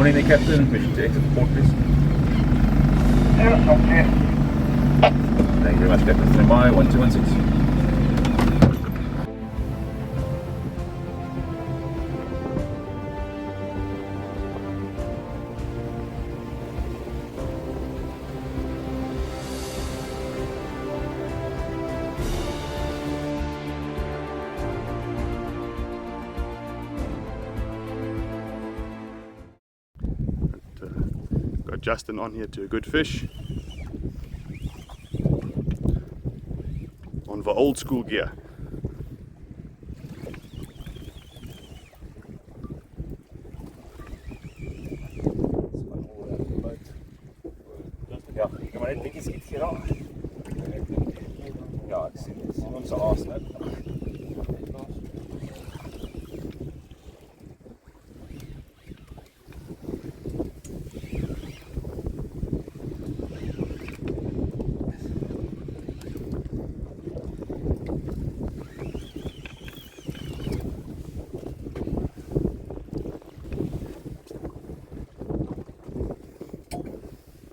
Morning there, Captain. We should exit the port, please. Yes, okay. Thank you very much, Captain. Stand by 1216. Got Justin on here to a good fish on the old school gear. Ja, kan maar net bietjie skiet hier aan. Ja, ek sien dit. Ons se aas nou.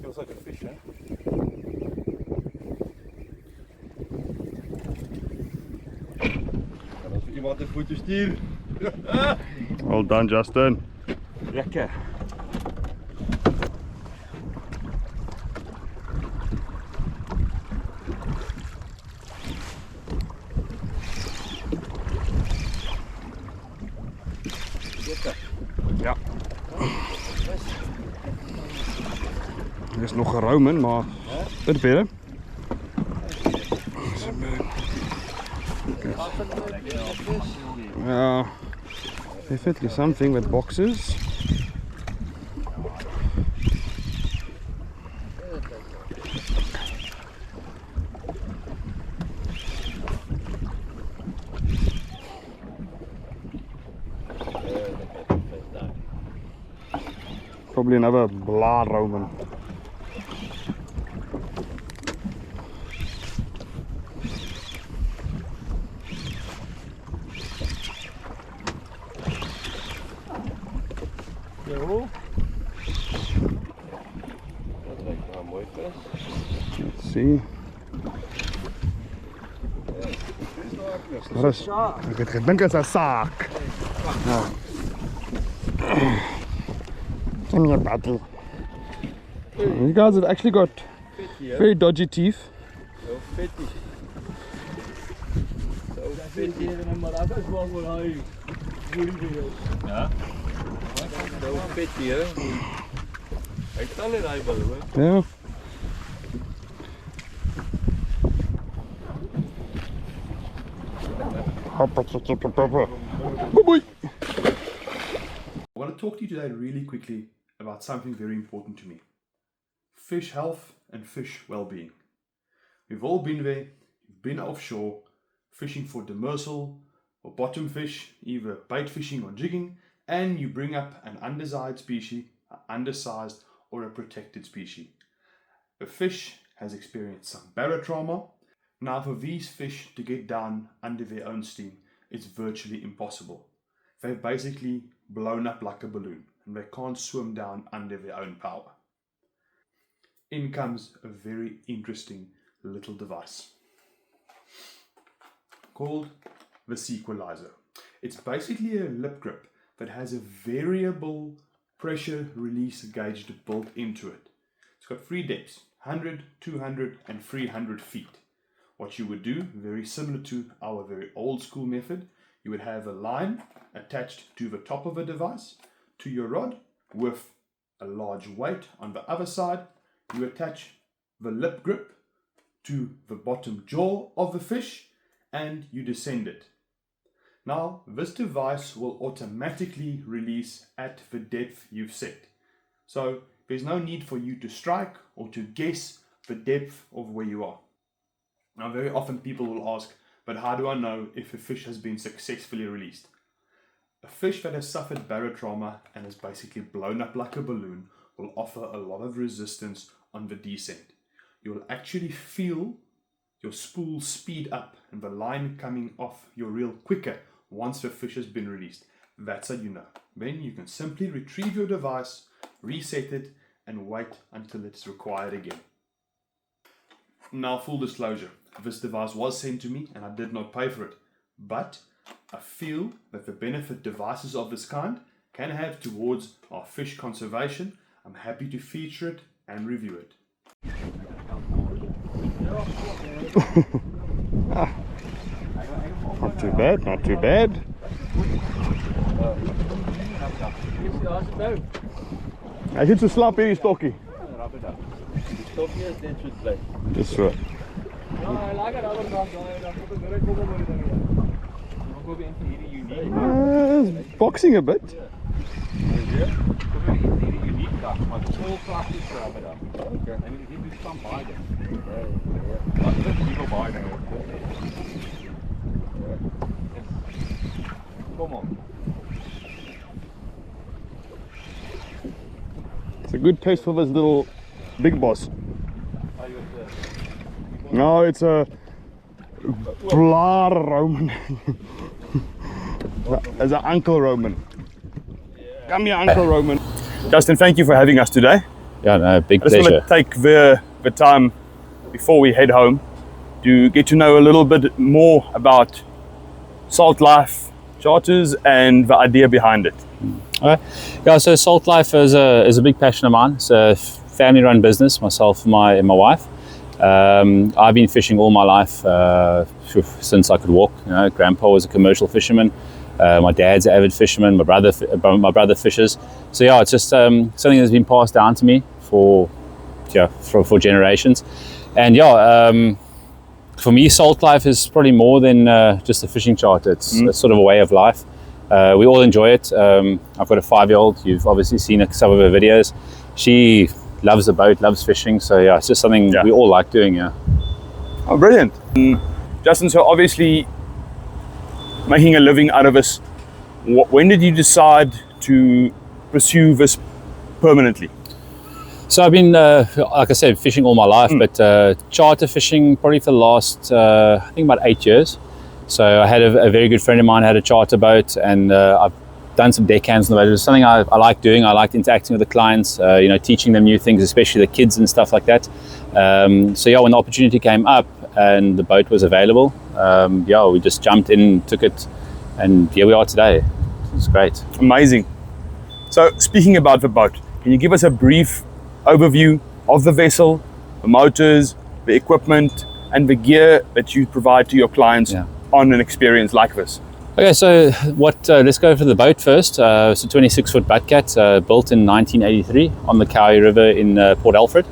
Feels like a fish, hè? Als iemand een voetje stuurt. Well done, Justin. Lekker. Ja. Er is nog geruim in, maar het beter. Ja, definitely something with boxes. Probably another blood Roman. Jo. Dat lijkt wel een mooi vis. Let's see. Wat is? Ik heb gedink het is 'n saak. Ja. Come here, buddy. You guys have actually got very dodgy teeth. Zo fitty. Zo fitty. Maar dat is wel voor hij. Ja. Zo fitty, hè. Hij kan niet rijden, hè. Ja. Boy. I want to talk to you today really quickly about something very important to me. Fish health and fish well-being. We've all been there, you've been offshore, fishing for demersal or bottom fish, either bait fishing or jigging, and you bring up an undersized species, an undersized or a protected species. The fish has experienced some barotrauma. Now for these fish to get down under their own steam, it's virtually impossible. They've basically blown up like a balloon and they can't swim down under their own power. In comes a very interesting little device called the sequelizer. It's basically a lip grip that has a variable pressure release gauge built into it. It's got 3 depths, 100, 200 and 300 feet. What you would do, very similar to our very old school method, you would have a line attached to the top of a device, to your rod, with a large weight on the other side. You attach the lip grip to the bottom jaw of the fish and you descend it. Now, this device will automatically release at the depth you've set. So there's no need for you to strike or to guess the depth of where you are. Now, very often people will ask, but how do I know if a fish has been successfully released? A fish that has suffered barotrauma and is basically blown up like a balloon will offer a lot of resistance on the descent. You will actually feel your spool speed up and the line coming off your reel quicker once the fish has been released. That's how you know. Then you can simply retrieve your device, reset it, and wait until it's required again. Now, full disclosure, this device was sent to me and I did not pay for it, but I feel that the benefit devices of this kind can have towards our fish conservation. I'm happy to feature it and review it. Not too bad, not too bad. Hy het so slap hierdie stokkie. Dis so. Boxing a bit. It's a good taste for this little big boss. No, it's a blood Roman. As an Uncle Roman. Come here, Uncle Roman. Justin, thank you for having us today. Yeah, no, big I just pleasure. want to take the time before we head home to get to know a little bit more about Salt Life Charters and the idea behind it. Okay. Yeah, so Salt Life is a big passion of mine. It's a family-run business, myself and my wife. I've been fishing all my life since I could walk. You know, Grandpa was a commercial fisherman. My dad's an avid fisherman. My brother fishes. So yeah, it's just something that's been passed down to me for generations. And yeah, for me, Salt Life is probably more than just a fishing charter. It's sort of a way of life. We all enjoy it. I've got a 5-year-old. You've obviously seen some of her videos. She loves the boat, loves fishing. So yeah, it's just something we all like doing. Yeah. Oh, brilliant. Justin, so obviously making a living out of this, when did you decide to pursue this permanently? So I've been, like I said, fishing all my life, but charter fishing probably for the last, I think about 8 years. So I had a very good friend of mine had a charter boat, and I've done some deckhands on the boat. It was something I like doing. I liked interacting with the clients, teaching them new things, especially the kids and stuff like that. So yeah, when the opportunity came up and the boat was available, we just jumped in, took it, and here we are today. It's great. Amazing. So speaking about the boat, can you give us a brief overview of the vessel, the motors, the equipment, and the gear that you provide to your clients on an experience like this? Okay, so let's go for the boat first. It's a 26-foot Butcat, built in 1983 on the Cowrie River in Port Alfred.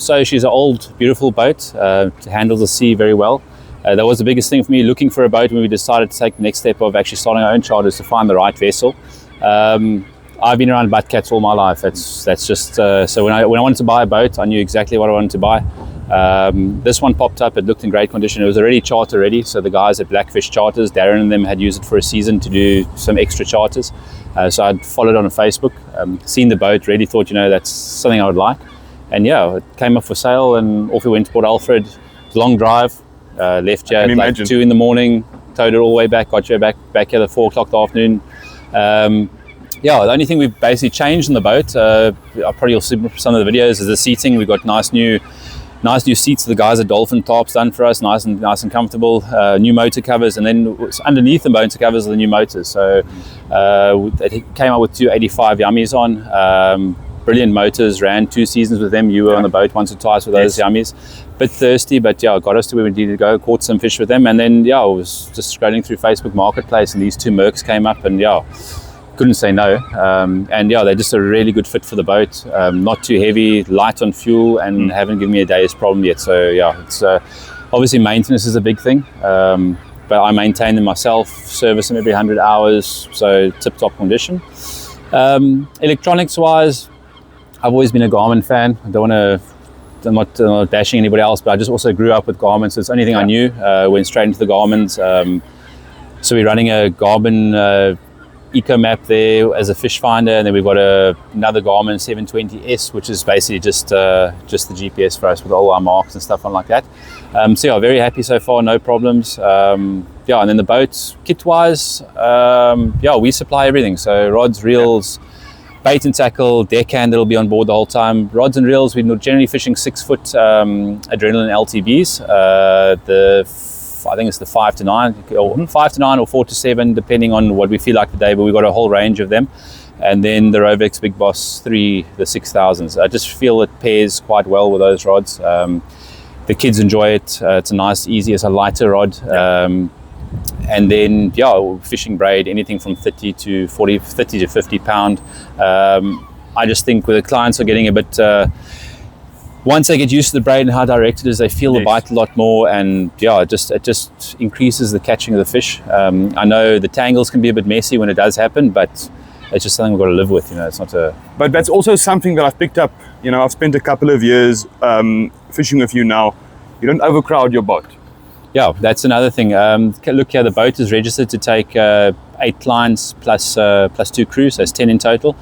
So she's an old, beautiful boat, handles the sea very well. That was the biggest thing for me, looking for a boat when we decided to take the next step of actually starting our own charters, to find the right vessel. I've been around Butcats all my life. That's just so when I wanted to buy a boat, I knew exactly what I wanted to buy. This one popped up. It looked in great condition. It was already charter ready. So the guys at Blackfish Charters, Darren and them, had used it for a season to do some extra charters. So I'd followed on Facebook, seen the boat, really thought, that's something I would like. And yeah, it came up for sale, and off we went to Port Alfred. Long drive, left here at like 2 in the morning, towed it all the way back, got you back here at 4 o'clock the afternoon. The only thing we've basically changed in the boat, you'll see some of the videos, is the seating. We've got nice new seats. The guys at Dolphin Tarps done for us, nice and comfortable. New motor covers, and then underneath the motor covers are the new motors. So it came out with 285 Yummies on. Brilliant motors, ran 2 seasons with them. You were on the boat once or twice with those Yummies. Bit thirsty, but got us to where we needed to go, caught some fish with them, and then I was just scrolling through Facebook Marketplace, and these 2 Mercs came up, and couldn't say no. They're just a really good fit for the boat. Not too heavy, light on fuel, and haven't given me a day's problem yet. So it's obviously maintenance is a big thing, but I maintain them myself, service them every 100 hours, so tip-top condition. Electronics wise, I've always been a Garmin fan. I'm not bashing anybody else, but I just also grew up with Garmin, so it's the only thing I knew. Went straight into the Garmins. So we're running a Garmin Eco Map there as a fish finder, and then we've got another Garmin 720S, which is basically just the GPS for us with all our marks and stuff on like that. Very happy so far, no problems. And then the boats, kit wise, we supply everything. So rods, reels, bait and tackle, deckhand that'll be on board the whole time. Rods and reels, we're generally fishing 6-foot adrenaline LTBs. I think it's the 5 to 9, or 5 to 9 or 4 to 7, depending on what we feel like the day, but we've got a whole range of them. And then the Rovex Big Boss 3, the 6000s. I just feel it pairs quite well with those rods. The kids enjoy it. It's a nice, easy, it's a lighter rod. And then, yeah, fishing braid, anything from 30 to 50 pound. I just think with the clients are getting a bit, once they get used to the braid and how direct it is, they feel the bite a lot more, and yeah, it just increases the catching of the fish. I know the tangles can be a bit messy when it does happen, but it's just something we've got to live with, you know. It's not a... But that's also something that I've picked up. You know, I've spent a couple of years fishing with you now. You don't overcrowd your boat. Yeah, that's another thing. Look here, the boat is registered to take 8 clients plus 2 crews, so it's 10 in total.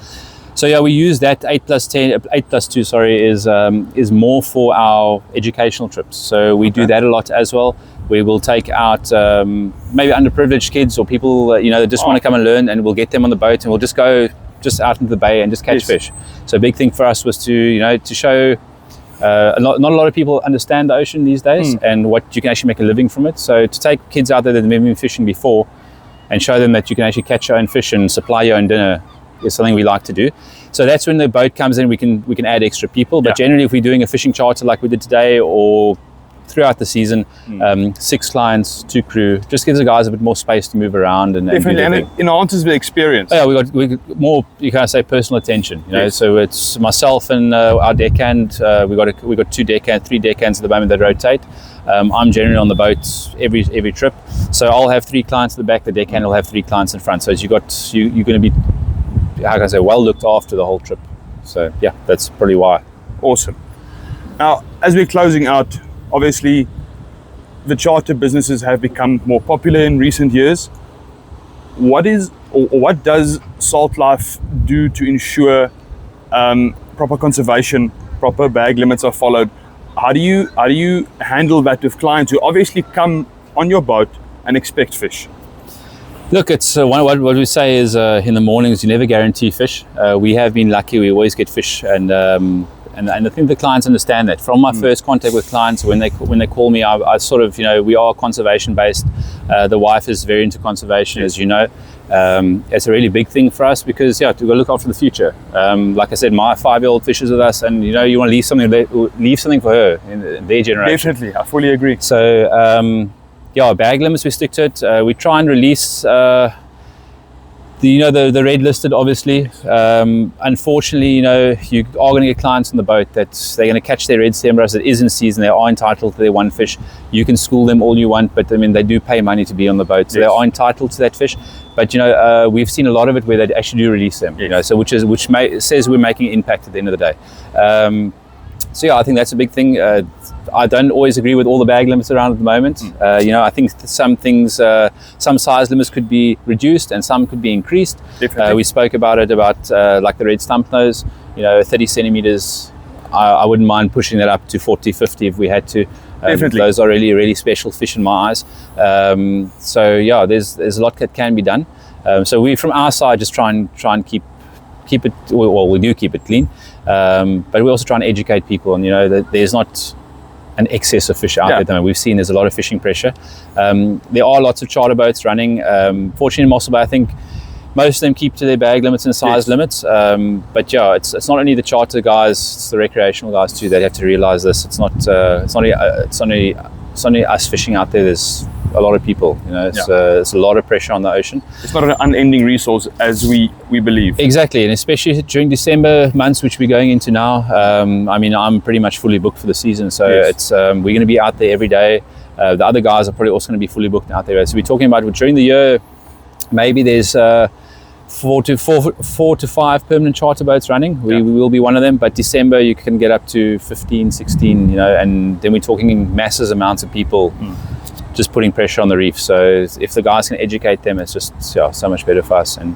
So yeah, we use that 8 plus 2, sorry, is more for our educational trips. So we do that a lot as well. We will take out maybe underprivileged kids or people you know, that just want to come and learn, and we'll get them on the boat and we'll just go out into the bay and just catch fish. So a big thing for us was to, you know, to show not a lot of people understand the ocean these days and what you can actually make a living from it. So to take kids out there that have never been fishing before and show them that you can actually catch your own fish and supply your own dinner is something we like to do. So that's when the boat comes in, we can add extra people. But generally, if we're doing a fishing charter like we did today, or throughout the season, 6 clients, 2 crew, just gives the guys a bit more space to move around and definitely, and it enhances the experience. Yeah, we got more, you can't say, personal attention. You know, so it's myself and our deckhand. We got 3 deckhands at the moment that rotate. I'm generally on the boat every trip, so I'll have 3 clients at the back. The deckhand will have 3 clients in front. So you're going to be, how can I say, well looked after the whole trip. So yeah, that's probably why. Awesome. Now, as we're closing out, obviously the charter businesses have become more popular in recent years. What does Salt Life do to ensure proper conservation, proper bag limits are followed? How do you handle that with clients who obviously come on your boat and expect fish? Look, it's what we say is in the mornings you never guarantee fish. We have been lucky; we always get fish, and I think the clients understand that. From my first contact with clients, when they call me, I sort of, you know, we are conservation based. The wife is very into conservation, as you know. It's a really big thing for us because we've got to look after the future. Like I said, my 5-year-old fishes with us, and you know, you want to leave something for her in their generation. Definitely, I fully agree. So. Yeah, bag limits, we stick to it. We try and release the red listed, obviously. Unfortunately, you know, you are going to get clients on the boat that they're going to catch their red sembras that is in season. They are entitled to their one fish. You can school them all you want, but I mean, they do pay money to be on the boat, so they are entitled to that fish. But you know, we've seen a lot of it where they actually do release them. You know, so which says we're making an impact at the end of the day. So yeah, I think that's a big thing. I don't always agree with all the bag limits around at the moment. You know, I think some things, some size limits could be reduced and some could be increased. We spoke about it, like the red stump nose, you know, 30 centimeters. I wouldn't mind pushing that up to 40, 50 if we had to. Those are really, really special fish in my eyes. So yeah, there's a lot that can be done. So we, from our side, just try and keep it, well, we do keep it clean, but we also try and educate people, and you know, that there's not an excess of fish out there at the moment. We've seen there's a lot of fishing pressure. There are lots of charter boats running. Fortunately in Mossel Bay, I think most of them keep to their bag limits and size limits, but yeah, it's not only the charter guys, it's the recreational guys too that have to realize this. It's not only us fishing out there. There's a lot of people, you know, it's a lot of pressure on the ocean. It's not an unending resource as we believe. Exactly, and especially during December months, which we're going into now. I mean, I'm pretty much fully booked for the season, so it's we're going to be out there every day. The other guys are probably also going to be fully booked out there. So we're talking about during the year, maybe there's 4 to 5 permanent charter boats running. We will be one of them, but December you can get up to 15, 16, you know, and then we're talking massive amounts of people just putting pressure on the reef. So if the guys can educate them, it's just so much better for us and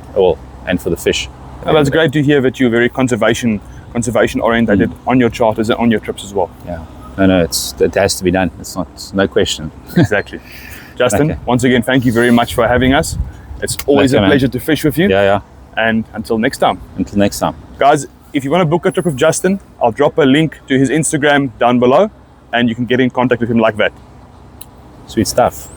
for the fish. Well, that's great to hear that you're very conservation orientated on your charters and on your trips as well. Yeah, no, it has to be done. It's no question. Exactly. Justin, once again, thank you very much for having us. It's always a pleasure to fish with you. And until next time. Until next time. Guys, if you want to book a trip with Justin, I'll drop a link to his Instagram down below and you can get in contact with him like that. Sweet stuff.